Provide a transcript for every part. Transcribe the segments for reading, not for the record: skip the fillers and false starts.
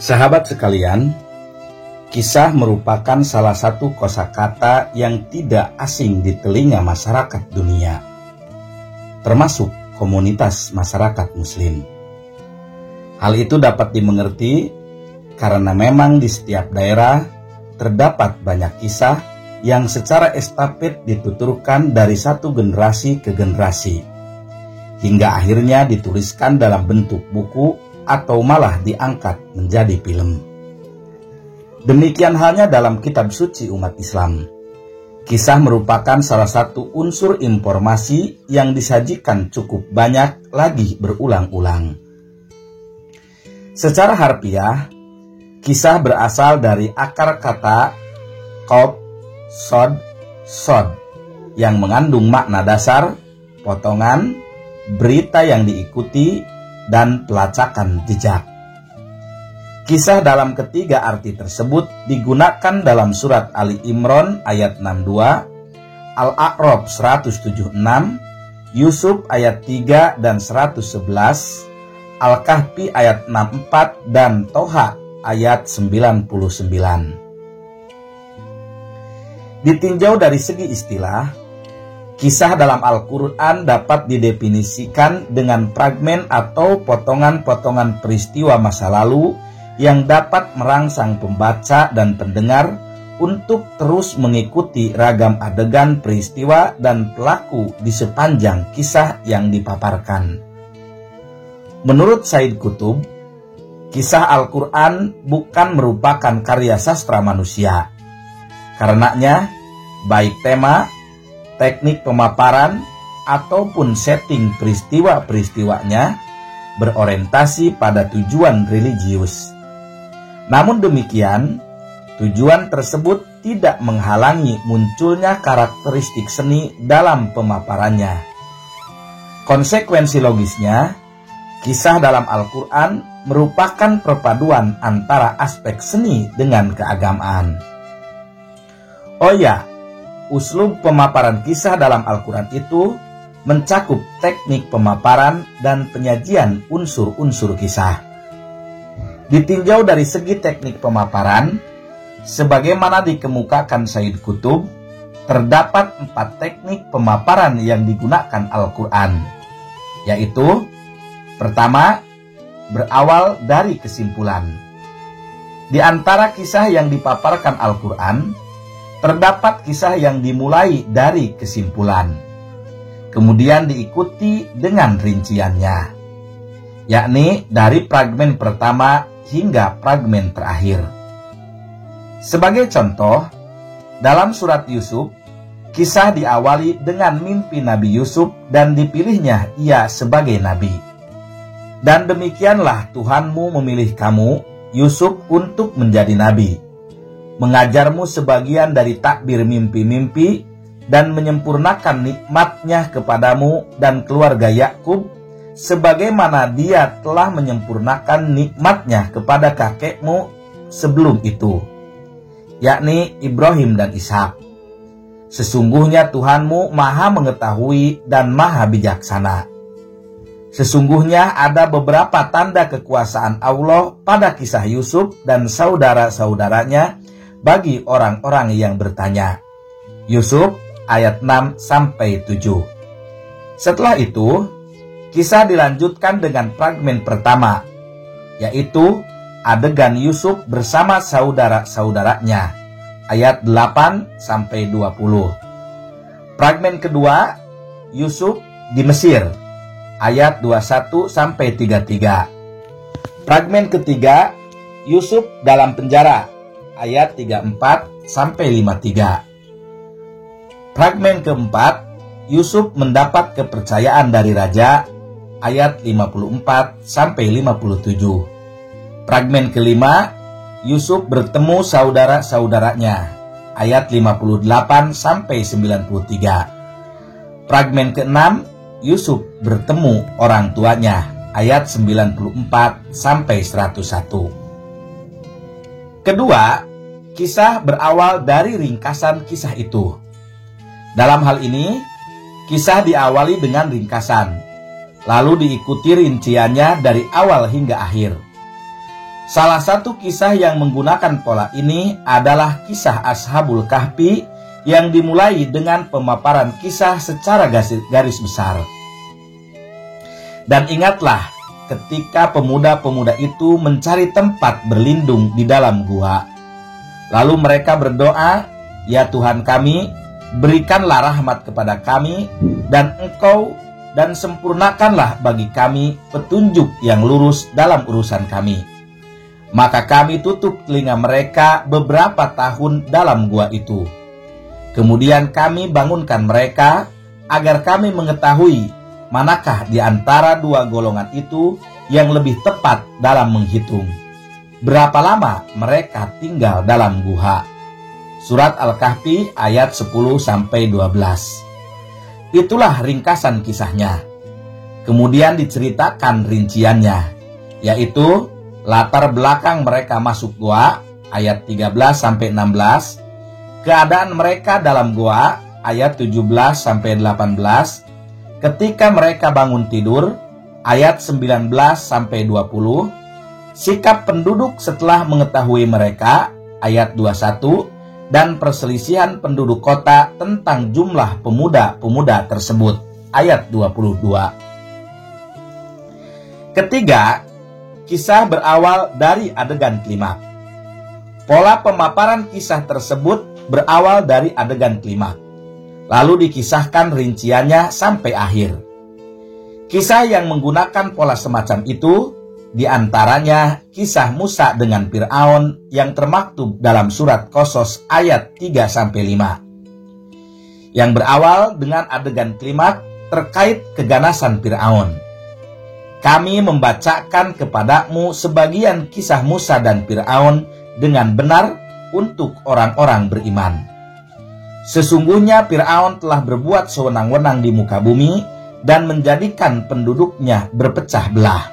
Sahabat sekalian, kisah merupakan salah satu kosakata yang tidak asing di telinga masyarakat dunia, termasuk komunitas masyarakat Muslim. Hal itu dapat dimengerti karena memang di setiap daerah terdapat banyak kisah yang secara estafet dituturkan dari satu generasi ke generasi, hingga akhirnya dituliskan dalam bentuk buku atau malah diangkat menjadi film. Demikian halnya dalam kitab suci umat Islam. Kisah merupakan salah satu unsur informasi yang disajikan cukup banyak lagi berulang-ulang. Secara harfiah, kisah berasal dari akar kata qab, sod, yang mengandung makna dasar, potongan, berita yang diikuti, dan pelacakan jejak. Kisah dalam ketiga arti tersebut digunakan dalam surat Ali Imran ayat 62, Al-A'raf 176, Yusuf ayat 3 dan 111, Al-Kahfi ayat 64, dan Toha ayat 99. Ditinjau dari segi istilah, kisah dalam Al-Quran dapat didefinisikan dengan fragmen atau potongan-potongan peristiwa masa lalu yang dapat merangsang pembaca dan pendengar untuk terus mengikuti ragam adegan peristiwa dan pelaku di sepanjang kisah yang dipaparkan. Menurut Said Qutb, kisah Al-Quran bukan merupakan karya sastra manusia. Karenanya, baik tema, teknik pemaparan, ataupun setting peristiwa-peristiwanya berorientasi pada tujuan religius. Namun demikian, tujuan tersebut tidak menghalangi munculnya karakteristik seni dalam pemaparannya. Konsekuensi logisnya, kisah dalam Al-Quran merupakan perpaduan antara aspek seni dengan keagamaan. Oh ya, uslub pemaparan kisah dalam Al-Quran itu mencakup teknik pemaparan dan penyajian unsur-unsur kisah. Ditinjau dari segi teknik pemaparan, sebagaimana dikemukakan Said Qutb, terdapat 4 teknik pemaparan yang digunakan Al-Quran, yaitu: pertama, berawal dari kesimpulan. Di antara kisah yang dipaparkan Al-Quran, terdapat kisah yang dimulai dari kesimpulan, kemudian diikuti dengan rinciannya, yakni dari fragmen pertama hingga fragmen terakhir. Sebagai contoh, dalam surat Yusuf, kisah diawali dengan mimpi Nabi Yusuf dan dipilihnya ia sebagai nabi. Dan demikianlah Tuhanmu memilih kamu, Yusuf, untuk menjadi nabi, mengajarmu sebagian dari takbir mimpi-mimpi, dan menyempurnakan nikmatnya kepadamu dan keluarga Yakub, sebagaimana dia telah menyempurnakan nikmatnya kepada kakekmu sebelum itu, yakni Ibrahim dan Ishak. Sesungguhnya Tuhanmu maha mengetahui dan maha bijaksana. Sesungguhnya ada beberapa tanda kekuasaan Allah pada kisah Yusuf dan saudara-saudaranya bagi orang-orang yang bertanya. Yusuf ayat 6-7. Setelah itu, kisah dilanjutkan dengan fragmen pertama, yaitu adegan Yusuf bersama saudara-saudaranya, ayat 8-20. Fragmen kedua, Yusuf di Mesir, ayat 21-33. Fragmen ketiga, Yusuf dalam penjara, ayat 34-53. Fragmen keempat, Yusuf mendapat kepercayaan dari raja, ayat 54-57. Fragmen kelima, Yusuf bertemu saudara-saudaranya, ayat 58-93. Fragmen keenam, Yusuf bertemu orang tuanya, ayat 94-101. Kedua, kisah berawal dari ringkasan kisah itu. Dalam hal ini, kisah diawali dengan ringkasan, lalu diikuti rinciannya dari awal hingga akhir. Salah satu kisah yang menggunakan pola ini adalah kisah Ashabul Kahfi yang dimulai dengan pemaparan kisah secara garis besar. Dan ingatlah ketika pemuda-pemuda itu mencari tempat berlindung di dalam gua. Lalu mereka berdoa, "Ya Tuhan kami, berikanlah rahmat kepada kami dan Engkau dan sempurnakanlah bagi kami petunjuk yang lurus dalam urusan kami." Maka kami tutup telinga mereka beberapa tahun dalam gua itu. Kemudian kami bangunkan mereka agar kami mengetahui manakah di antara dua golongan itu yang lebih tepat dalam menghitung berapa lama mereka tinggal dalam gua. Surat Al-Kahfi ayat 10-12. Itulah ringkasan kisahnya. Kemudian diceritakan rinciannya, yaitu latar belakang mereka masuk gua ayat 13-16, keadaan mereka dalam gua ayat 17-18, ketika mereka bangun tidur ayat 19-20, sikap penduduk setelah mengetahui mereka ayat 21, dan perselisihan penduduk kota tentang jumlah pemuda-pemuda tersebut ayat 22. Ketiga, kisah berawal dari adegan klimaks. Pola pemaparan kisah tersebut berawal dari adegan klimaks, lalu dikisahkan rinciannya sampai akhir. Kisah yang menggunakan pola semacam itu diantaranya kisah Musa dengan Fir'aun yang termaktub dalam surat Qasas ayat 3-5, yang berawal dengan adegan klimaks terkait keganasan Fir'aun. Kami membacakan kepadamu sebagian kisah Musa dan Fir'aun dengan benar untuk orang-orang beriman. Sesungguhnya Fir'aun telah berbuat sewenang-wenang di muka bumi dan menjadikan penduduknya berpecah belah,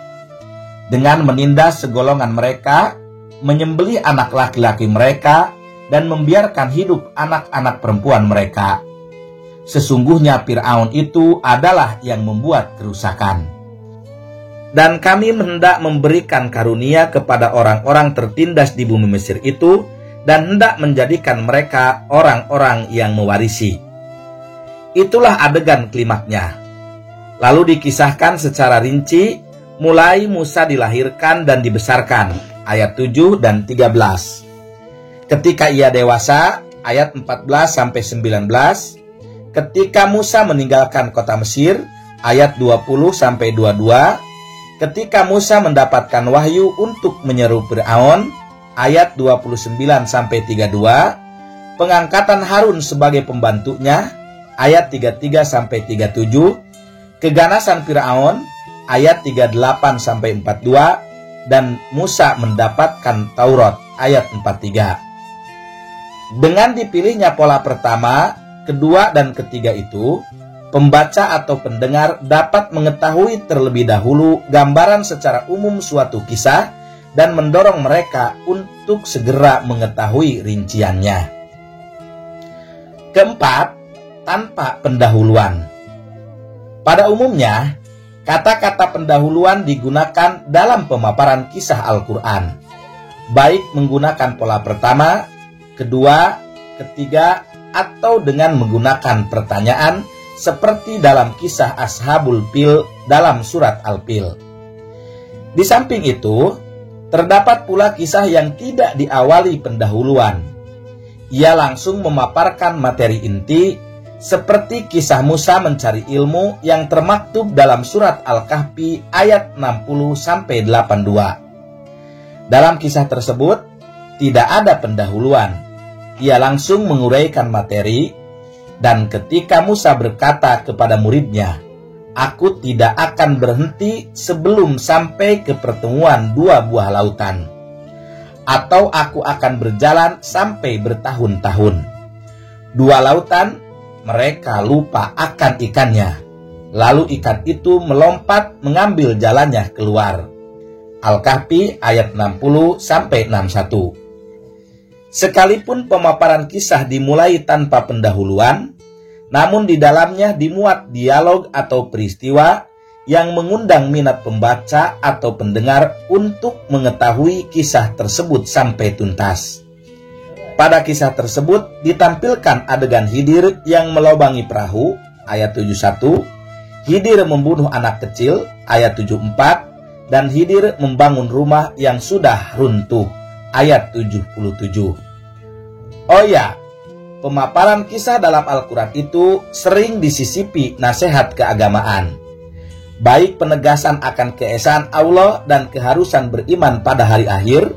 dengan menindas segolongan mereka, menyembelih anak laki-laki mereka, dan membiarkan hidup anak-anak perempuan mereka. Sesungguhnya Fir'aun itu adalah yang membuat kerusakan. Dan kami hendak memberikan karunia kepada orang-orang tertindas di bumi Mesir itu, dan hendak menjadikan mereka orang-orang yang mewarisi. Itulah adegan klimaksnya. Lalu dikisahkan secara rinci, mulai Musa dilahirkan dan dibesarkan, ayat 7 dan 13. Ketika ia dewasa, ayat 14-19. Ketika Musa meninggalkan kota Mesir, ayat 20-22. Ketika Musa mendapatkan wahyu untuk menyeru Fir'aun, ayat 29-32. Pengangkatan Harun sebagai pembantunya, ayat 33-37. Keganasan Fir'aun, ayat 38-42, dan Musa mendapatkan Taurat, ayat 43. Dengan dipilihnya pola pertama, kedua, dan ketiga itu, pembaca atau pendengar dapat mengetahui terlebih dahulu gambaran secara umum suatu kisah dan mendorong mereka untuk segera mengetahui rinciannya. Keempat, tanpa pendahuluan. Pada umumnya, kata-kata pendahuluan digunakan dalam pemaparan kisah Al-Quran, baik menggunakan pola pertama, kedua, ketiga, atau dengan menggunakan pertanyaan seperti dalam kisah Ashabul Fil dalam surat Al-Fil. Di samping itu, terdapat pula kisah yang tidak diawali pendahuluan. Ia langsung memaparkan materi inti, seperti kisah Musa mencari ilmu yang termaktub dalam surat Al-Kahfi ayat 60-82. Dalam kisah tersebut, tidak ada pendahuluan. Ia langsung menguraikan materi, dan ketika Musa berkata kepada muridnya, "Aku tidak akan berhenti sebelum sampai ke pertemuan dua buah lautan, atau aku akan berjalan sampai bertahun-tahun. Dua lautan, mereka lupa akan ikannya, lalu ikan itu melompat mengambil jalannya keluar." Al-Kahfi ayat 60-61. Sekalipun pemaparan kisah dimulai tanpa pendahuluan, namun di dalamnya dimuat dialog atau peristiwa yang mengundang minat pembaca atau pendengar untuk mengetahui kisah tersebut sampai tuntas. Pada kisah tersebut ditampilkan adegan Khidir yang melobangi perahu, ayat 71, Khidir membunuh anak kecil, ayat 74, dan Khidir membangun rumah yang sudah runtuh, ayat 77. Oh ya, pemaparan kisah dalam Al-Quran itu sering disisipi nasihat keagamaan, baik penegasan akan keesaan Allah dan keharusan beriman pada hari akhir.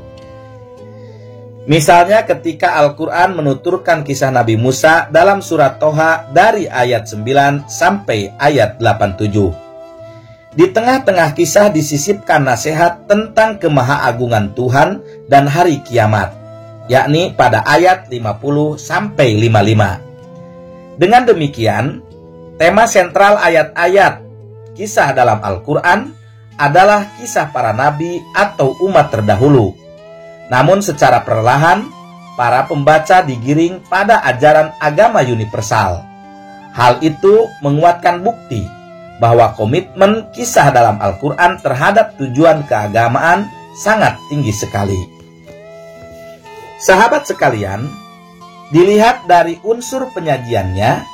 Misalnya ketika Al-Quran menuturkan kisah Nabi Musa dalam surat Toha dari ayat 9 sampai ayat 87. Di tengah-tengah kisah disisipkan nasihat tentang kemahaagungan Tuhan dan hari kiamat, yakni pada ayat 50 sampai 55. Dengan demikian, tema sentral ayat-ayat kisah dalam Al-Quran adalah kisah para nabi atau umat terdahulu. Namun secara perlahan, para pembaca digiring pada ajaran agama universal. Hal itu menguatkan bukti bahwa komitmen kisah dalam Al-Quran terhadap tujuan keagamaan sangat tinggi sekali. Sahabat sekalian, dilihat dari unsur penyajiannya,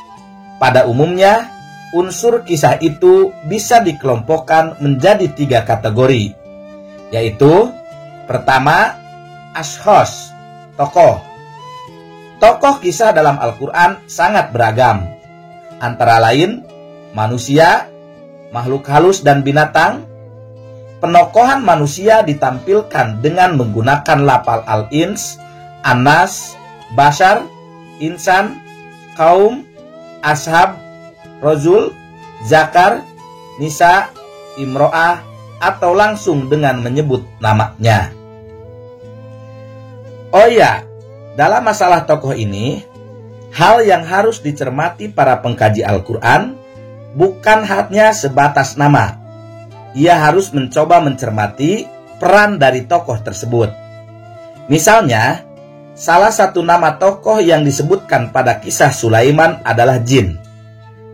pada umumnya unsur kisah itu bisa dikelompokkan menjadi 3 kategori, yaitu pertama, ashkhos, tokoh. Tokoh kisah dalam Al-Quran sangat beragam, antara lain manusia, makhluk halus dan binatang. Penokohan manusia ditampilkan dengan menggunakan lafal al-ins, anas, bashar, insan, kaum, ashab, Rajul, Zakar, Nisa, Imro'ah, atau langsung dengan menyebut namanya. Oh ya, dalam masalah tokoh ini, hal yang harus dicermati para pengkaji Al-Quran bukan hanya sebatas nama. Ia harus mencoba mencermati peran dari tokoh tersebut. Misalnya, salah satu nama tokoh yang disebutkan pada kisah Sulaiman adalah jin.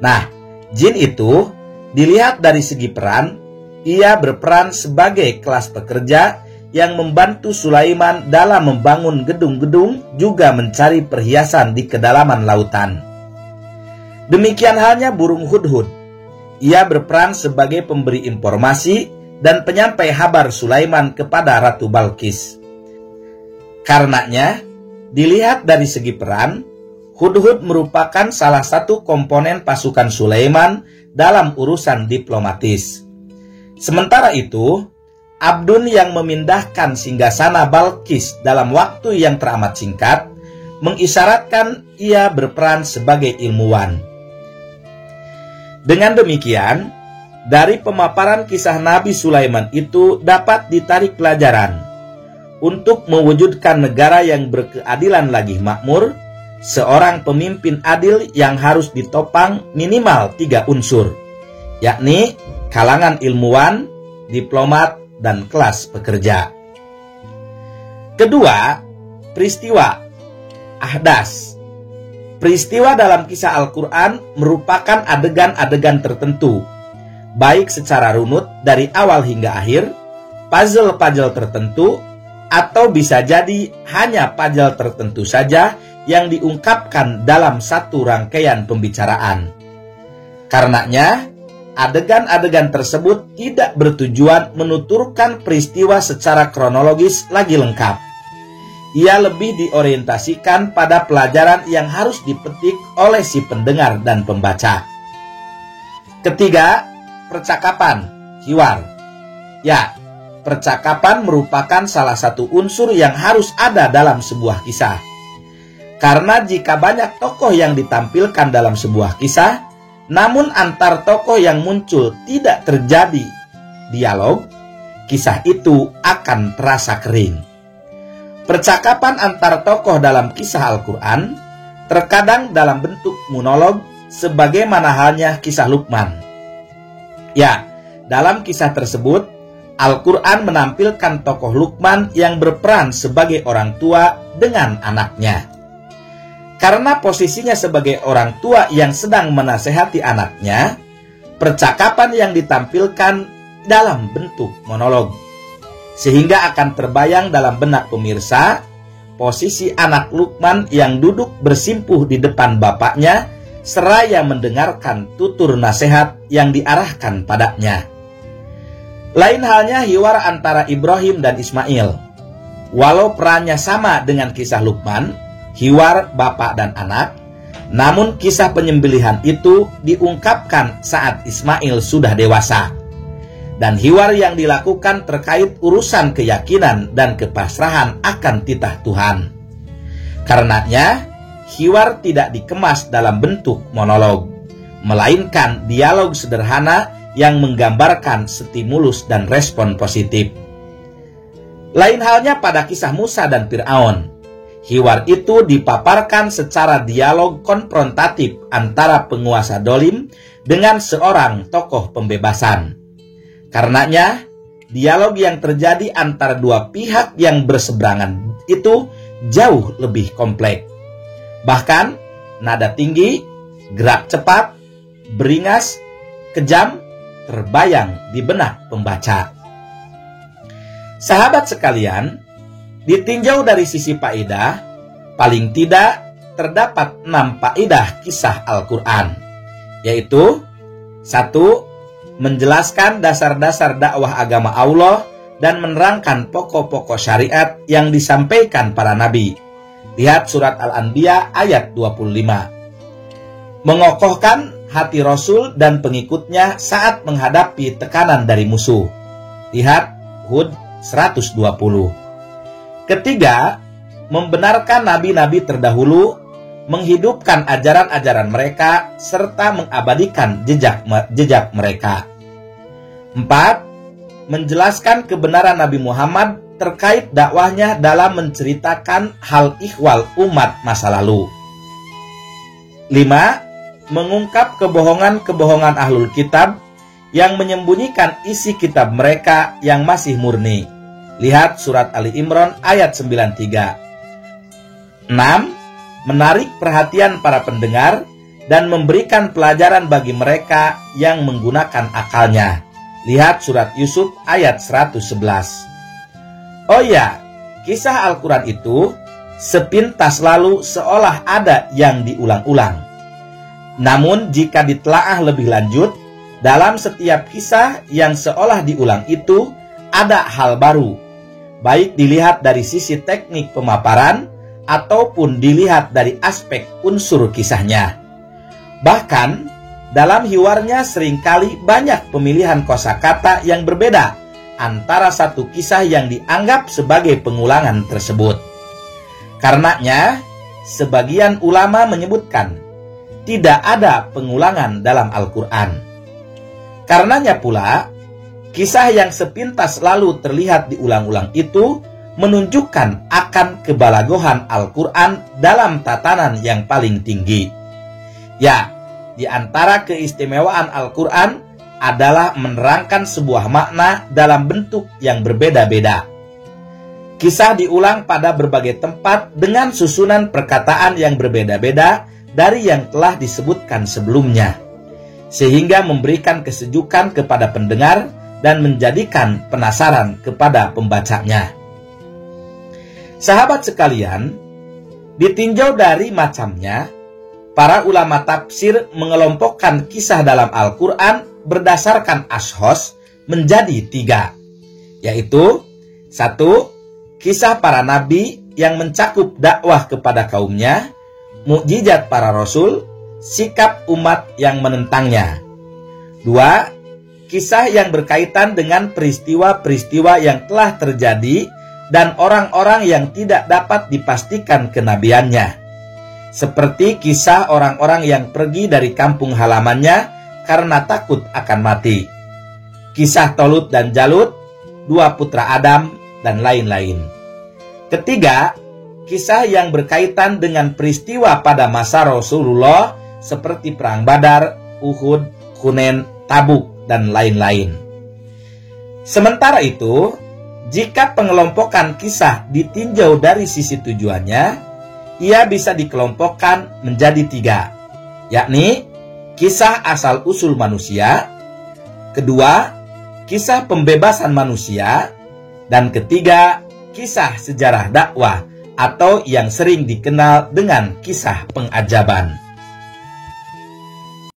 Nah, jin itu dilihat dari segi peran, ia berperan sebagai kelas pekerja yang membantu Sulaiman dalam membangun gedung-gedung juga mencari perhiasan di kedalaman lautan. Demikian halnya burung hudhud. Ia berperan sebagai pemberi informasi dan penyampai kabar Sulaiman kepada Ratu Balqis. Karenanya, dilihat dari segi peran, hudhud merupakan salah satu komponen pasukan Sulaiman dalam urusan diplomatis. Sementara itu, Abdun yang memindahkan singgasana Balqis dalam waktu yang teramat singkat, mengisyaratkan ia berperan sebagai ilmuwan. Dengan demikian, dari pemaparan kisah Nabi Sulaiman itu dapat ditarik pelajaran. Untuk mewujudkan negara yang berkeadilan lagi makmur, seorang pemimpin adil yang harus ditopang minimal 3 unsur, yakni kalangan ilmuwan, diplomat, dan kelas pekerja. Kedua, peristiwa, ahdas. Peristiwa dalam kisah Al-Quran merupakan adegan-adegan tertentu, baik secara runut dari awal hingga akhir, puzzle-puzzle tertentu, atau bisa jadi hanya puzzle tertentu saja yang diungkapkan dalam satu rangkaian pembicaraan. Karenanya, adegan-adegan tersebut tidak bertujuan menuturkan peristiwa secara kronologis lagi lengkap. Ia lebih diorientasikan pada pelajaran yang harus dipetik oleh si pendengar dan pembaca. Ketiga, percakapan, hiwar. Ya, percakapan merupakan salah satu unsur yang harus ada dalam sebuah kisah. Karena jika banyak tokoh yang ditampilkan dalam sebuah kisah, namun antar tokoh yang muncul tidak terjadi dialog, kisah itu akan terasa kering. Percakapan antar tokoh dalam kisah Al-Quran terkadang dalam bentuk monolog, sebagaimana halnya kisah Luqman. Ya, dalam kisah tersebut, Al-Quran menampilkan tokoh Luqman yang berperan sebagai orang tua dengan anaknya. Karena posisinya sebagai orang tua yang sedang menasehati anaknya, percakapan yang ditampilkan dalam bentuk monolog, sehingga akan terbayang dalam benak pemirsa posisi anak Luqman yang duduk bersimpuh di depan bapaknya seraya mendengarkan tutur nasihat yang diarahkan padanya. Lain halnya hiwar antara Ibrahim dan Ismail. Walau perannya sama dengan kisah Luqman, hiwar bapak dan anak, namun kisah penyembelihan itu diungkapkan saat Ismail sudah dewasa. Dan hiwar yang dilakukan terkait urusan keyakinan dan kepasrahan akan titah Tuhan. Karenanya, hiwar tidak dikemas dalam bentuk monolog, melainkan dialog sederhana yang menggambarkan stimulus dan respon positif. Lain halnya pada kisah Musa dan Fir'aun. Hiwar itu dipaparkan secara dialog konfrontatif antara penguasa dolim dengan seorang tokoh pembebasan. Karenanya, dialog yang terjadi antara dua pihak yang berseberangan itu jauh lebih kompleks. Bahkan, nada tinggi, gerak cepat, beringas, kejam, terbayang di benak pembaca. Sahabat sekalian, ditinjau dari sisi faedah, paling tidak terdapat 6 faedah kisah Al-Quran, yaitu 1. Menjelaskan dasar-dasar dakwah agama Allah dan menerangkan pokok-pokok syariat yang disampaikan para nabi. Lihat surat Al-Anbiya ayat 25. Mengokohkan hati Rasul dan pengikutnya saat menghadapi tekanan dari musuh. Lihat Hud 120. Ketiga, membenarkan nabi-nabi terdahulu, menghidupkan ajaran-ajaran mereka, serta mengabadikan jejak mereka. 4. Menjelaskan kebenaran Nabi Muhammad terkait dakwahnya dalam menceritakan hal ihwal umat masa lalu. 5. Mengungkap kebohongan-kebohongan ahlul kitab yang menyembunyikan isi kitab mereka yang masih murni. Lihat surat Ali Imran ayat 93. 6. Menarik perhatian para pendengar dan memberikan pelajaran bagi mereka yang menggunakan akalnya. Lihat surat Yusuf ayat 111. Oh ya, kisah Al-Quran itu sepintas lalu seolah ada yang diulang-ulang. Namun jika ditelaah lebih lanjut, dalam setiap kisah yang seolah diulang itu ada hal baru, baik dilihat dari sisi teknik pemaparan ataupun dilihat dari aspek unsur kisahnya. Bahkan, dalam hiwarnya seringkali banyak pemilihan kosakata yang berbeda antara satu kisah yang dianggap sebagai pengulangan tersebut. Karenanya, sebagian ulama menyebutkan tidak ada pengulangan dalam Al-Quran. Karenanya pula, kisah yang sepintas lalu terlihat diulang-ulang itu menunjukkan akan kebalagohan Al-Quran dalam tatanan yang paling tinggi. Ya, di antara keistimewaan Al-Quran adalah menerangkan sebuah makna dalam bentuk yang berbeda-beda. Kisah diulang pada berbagai tempat dengan susunan perkataan yang berbeda-beda dari yang telah disebutkan sebelumnya, sehingga memberikan kesejukan kepada pendengar dan menjadikan penasaran kepada pembacanya. Sahabat sekalian, ditinjau dari macamnya, para ulama tafsir mengelompokkan kisah dalam Al-Quran berdasarkan ashos menjadi 3, yaitu 1. Kisah para nabi yang mencakup dakwah kepada kaumnya, mukjizat para rasul, sikap umat yang menentangnya. 2. Kisah yang berkaitan dengan peristiwa-peristiwa yang telah terjadi dan orang-orang yang tidak dapat dipastikan kenabiannya, seperti kisah orang-orang yang pergi dari kampung halamannya karena takut akan mati, kisah Tolut dan Jalut, 2 putra Adam, dan lain-lain. Ketiga, kisah yang berkaitan dengan peristiwa pada masa Rasulullah seperti Perang Badar, Uhud, Hunain, Tabuk, dan lain-lain. Sementara itu, jika pengelompokan kisah ditinjau dari sisi tujuannya, ia bisa dikelompokkan menjadi 3, yakni kisah asal-usul manusia. Kedua, kisah pembebasan manusia. Dan ketiga, kisah sejarah dakwah atau yang sering dikenal dengan kisah pengajaban.